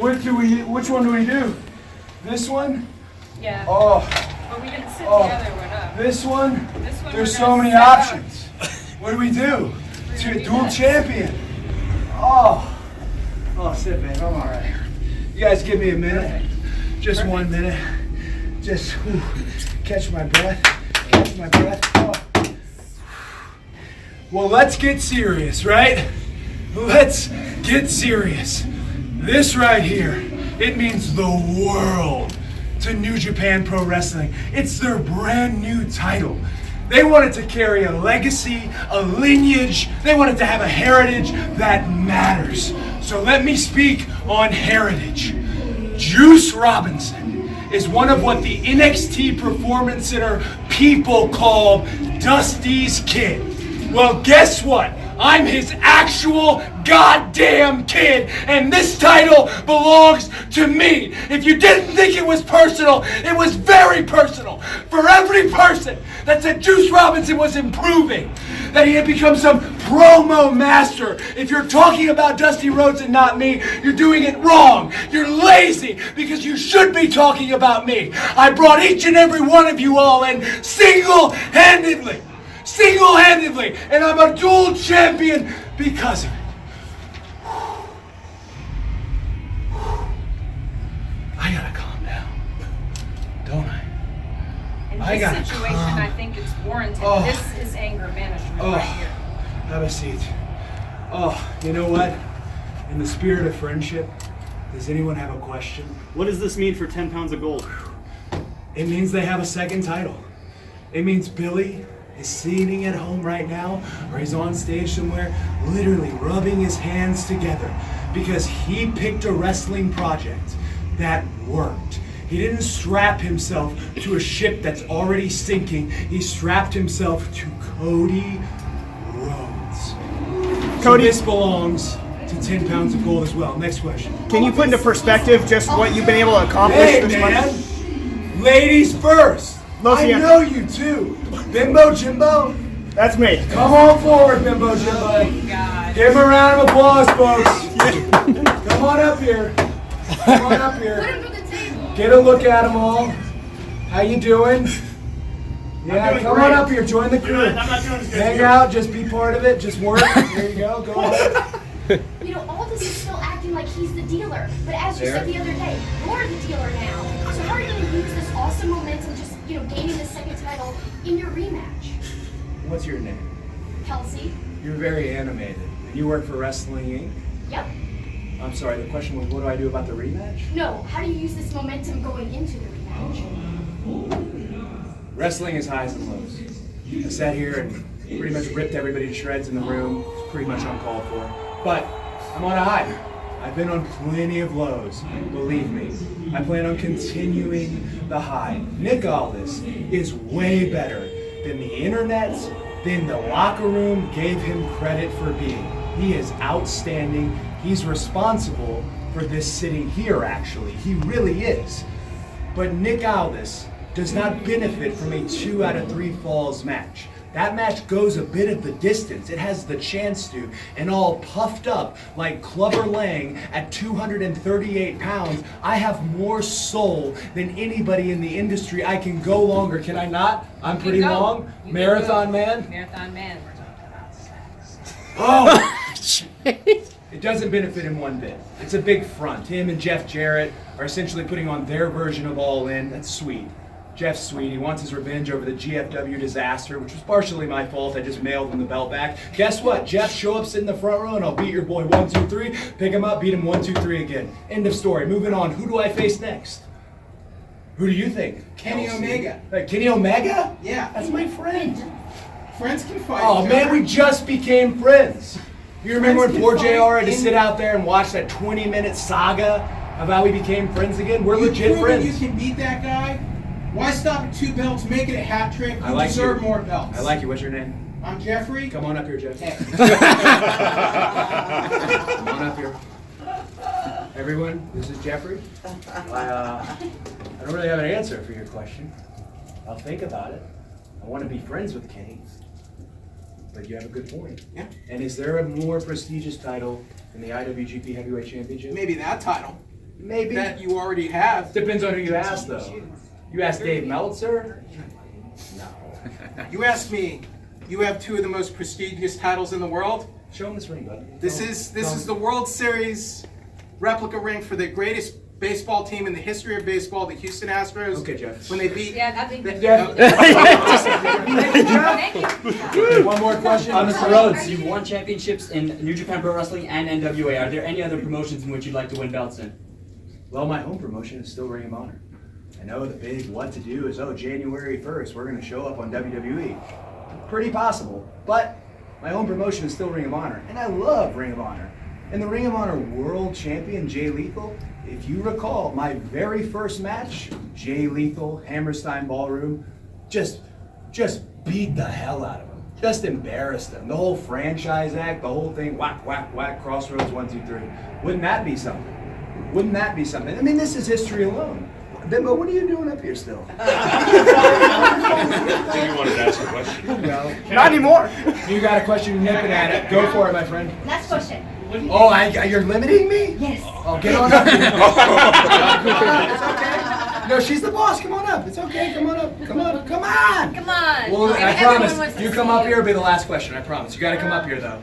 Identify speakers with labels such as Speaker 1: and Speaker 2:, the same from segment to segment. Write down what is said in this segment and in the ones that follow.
Speaker 1: Which one do we do? This one?
Speaker 2: Yeah.
Speaker 1: Oh.
Speaker 2: But we didn't sit together enough.
Speaker 1: This one?
Speaker 2: This one
Speaker 1: There's so many options. What do we do? Dual champion. Oh. Oh, sit, babe. I'm all right. You guys give me a minute. Just 1 minute. Just catch my breath. Catch my breath. Oh. Well, let's get serious, right? Let's get serious. This right here, it means the world to New Japan Pro Wrestling. It's their brand new title. They wanted to carry a legacy, a lineage. They wanted to have a heritage that matters. So let me speak on heritage. Juice Robinson is one of what the NXT Performance Center people call Dusty's kid. Well, guess what? I'm his actual goddamn kid, and this title belongs to me. If you didn't think it was personal, it was very personal. For every person that said Juice Robinson was improving, that he had become some promo master. If you're talking about Dusty Rhodes and not me, you're doing it wrong. You're lazy because you should be talking about me. I brought each and every one of you all in single-handedly, and I'm a dual champion because of it. I gotta calm down, don't I?
Speaker 2: In this situation, I think it's warranted.
Speaker 1: Oh.
Speaker 2: This is anger management right here.
Speaker 1: Have a seat. Oh, you know what? In the spirit of friendship, does anyone have a question?
Speaker 3: What does this mean for 10 pounds of gold?
Speaker 1: It means they have a second title. It means Billy is sitting at home right now, or he's on stage somewhere, literally rubbing his hands together because he picked a wrestling project that worked. He didn't strap himself to a ship that's already sinking. He strapped himself to Cody Rhodes.
Speaker 4: Cody,
Speaker 1: so this belongs to 10 pounds of gold as well. Next question.
Speaker 4: Can you put into perspective just what you've been able to accomplish
Speaker 1: Hey,
Speaker 4: this
Speaker 1: man.
Speaker 4: month?
Speaker 1: Ladies first. I know you too. Bimbo Jimbo.
Speaker 4: That's me.
Speaker 1: Come on forward, Bimbo Jimbo.
Speaker 2: Oh, God.
Speaker 1: Give him a round of applause, folks. Come on up here. Come on up here. Get a look at them all. How you doing? Yeah, come on up here. Join the crew.
Speaker 3: I'm not doing as good.
Speaker 1: Hang out. Just be part of it. Just work. There you go. Go ahead.
Speaker 5: You know, all this is still acting like he's the dealer. But as you said the other day, you're the dealer now. So how are you going to use this awesome momentum, just, gaining the second title in your rematch?
Speaker 1: What's your name?
Speaker 5: Kelsey?
Speaker 1: You're very animated. And you work for Wrestling Inc.?
Speaker 5: Yep.
Speaker 1: I'm sorry, the question was, what do I do about the rematch?
Speaker 5: No, how do you use this momentum going into the rematch?
Speaker 1: Wrestling is highs and lows. I sat here and pretty much ripped everybody to shreds in the room. It's pretty much uncalled for. But I'm on a high. I've been on plenty of lows, believe me. I plan on continuing the high. Nick Aldis is way better than the internet, than the locker room gave him credit for being. He is outstanding. He's responsible for this sitting here, actually. He really is. But Nick Aldis does not benefit from a 2 out of 3 falls match. That match goes a bit of the distance. It has the chance to, and all puffed up like Clubber Lang at 238 pounds, I have more soul than anybody in the industry. I can go longer, can I not? I'm pretty long. Marathon man?
Speaker 2: Marathon man.
Speaker 1: Oh! It doesn't benefit him one bit. It's a big front. Him and Jeff Jarrett are essentially putting on their version of All In. That's sweet. Jeff's sweet. He wants his revenge over the GFW disaster, which was partially my fault. I just mailed him the belt back. Guess what? Jeff, show up, sit in the front row, and I'll beat your boy 1, 2, 3. Pick him up, beat him 1, 2, 3 again. End of story. Moving on. Who do I face next? Who do you think?
Speaker 6: Kenny Omega.
Speaker 1: Kenny Omega?
Speaker 6: Yeah.
Speaker 1: That's my friend.
Speaker 6: Friends can fight.
Speaker 1: Oh, man, we just became friends. You remember when poor
Speaker 6: Friends can
Speaker 1: JR had to
Speaker 6: fight
Speaker 1: sit out there and watch that 20-minute saga of how we became friends again? We're legit friends.
Speaker 6: You can beat that guy. Why stop at 2 belts? Make it a hat trick. You deserve more belts.
Speaker 1: I like you. What's your name?
Speaker 6: I'm Jeffrey.
Speaker 1: Come on up here, Jeff.
Speaker 6: Hey.
Speaker 1: Come on up here. Everyone, this is Jeffrey. I don't really have an answer for your question. I'll think about it. I want to be friends with Kenny. But you have a good point.
Speaker 6: Yeah.
Speaker 1: And is there a more prestigious title than the IWGP Heavyweight Championship?
Speaker 6: Maybe that title.
Speaker 7: Maybe.
Speaker 6: that you already have.
Speaker 7: Depends on who you ask, though. You ask Dave Meltzer?
Speaker 6: You asked me. You have two of the most prestigious titles in the world.
Speaker 7: Show him this ring, bud.
Speaker 6: This is the World Series replica ring for the greatest baseball team in the history of baseball, the Houston Astros.
Speaker 7: Okay, Jeff.
Speaker 6: When they beat.
Speaker 2: Yeah, I think.
Speaker 7: Thank you. One more question.
Speaker 8: Mr. Rhodes, you've won championships in New Japan Pro Wrestling and NWA. Are there any other promotions in which you'd like to win belts in?
Speaker 7: Well, my home promotion is still Ring of Honor. I know the big what to do is, January 1st, we're going to show up on WWE. Pretty possible, but my home promotion is still Ring of Honor, and I love Ring of Honor. And the Ring of Honor World Champion, Jay Lethal, if you recall, my very first match, Jay Lethal, Hammerstein Ballroom, just beat the hell out of him. Just embarrassed him. The whole franchise act, the whole thing, whack, whack, whack, Crossroads, 1, 2, 3. Wouldn't that be something? Wouldn't that be something? I mean, this is history alone. Bimbo, what are you doing up here still?
Speaker 9: I think you wanted to ask a question.
Speaker 7: No.
Speaker 4: Not anymore.
Speaker 7: You got a question, nipping at it. Go for it, my friend.
Speaker 5: Next question.
Speaker 7: Oh, you're limiting me?
Speaker 5: Yes.
Speaker 7: Oh, get on up here. It's okay. No, she's the boss. Come on up. It's okay. Come on up. Come on. Come on.
Speaker 2: Come on.
Speaker 7: Well, I
Speaker 2: Everyone
Speaker 7: promise.
Speaker 2: wants to
Speaker 7: You
Speaker 2: see
Speaker 7: come up
Speaker 2: you.
Speaker 7: here, it'll be the last question. I promise. You got to come up here, though.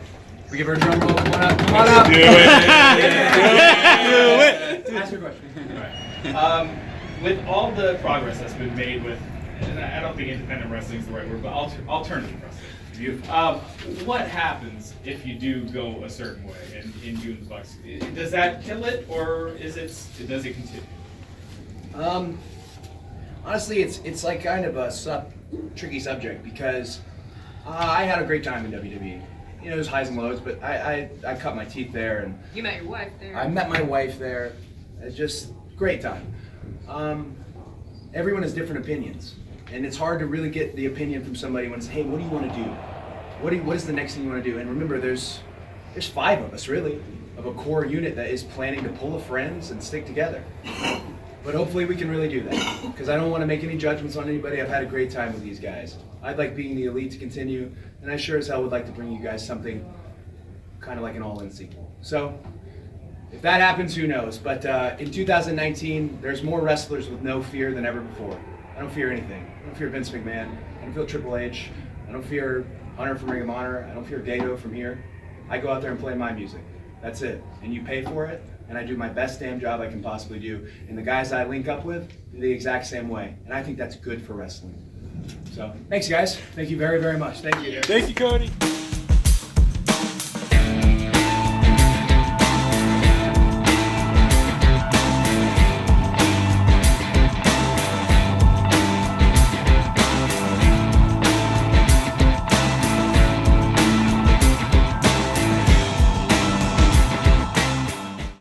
Speaker 7: We give her a drum roll. Come on up. Come on up.
Speaker 9: Do it.
Speaker 7: Ask your question.
Speaker 10: With all the progress that's been made with, and I don't think independent wrestling is the right word, but alternative wrestling.
Speaker 7: Beautiful.
Speaker 10: What happens if you do go a certain way in you and the Bucks? Does that kill it, or does it continue?
Speaker 7: Honestly, it's like kind of a tricky subject because I had a great time in WWE. You know, there's highs and lows, but I cut my teeth there, and
Speaker 2: You met your wife there.
Speaker 7: I met my wife there. It's just great time. Everyone has different opinions, and it's hard to really get the opinion from somebody when it's, hey, what do you want to do? What is the next thing you want to do? And remember, there's 5 of us really, of a core unit that is planning to pull a friends and stick together. But hopefully we can really do that, because I don't want to make any judgments on anybody. I've had a great time with these guys. I'd like being the elite to continue, and I sure as hell would like to bring you guys something kind of like an all-in sequel. So if that happens, who knows? But in 2019, there's more wrestlers with no fear than ever before. I don't fear anything. I don't fear Vince McMahon. I don't fear Triple H. I don't fear Hunter from Ring of Honor. I don't fear Gato from here. I go out there and play my music. That's it. And you pay for it, and I do my best damn job I can possibly do. And the guys I link up with do the exact same way. And I think that's good for wrestling. So, thanks guys. Thank you very, very much. Thank you.
Speaker 9: Thank you, Cody.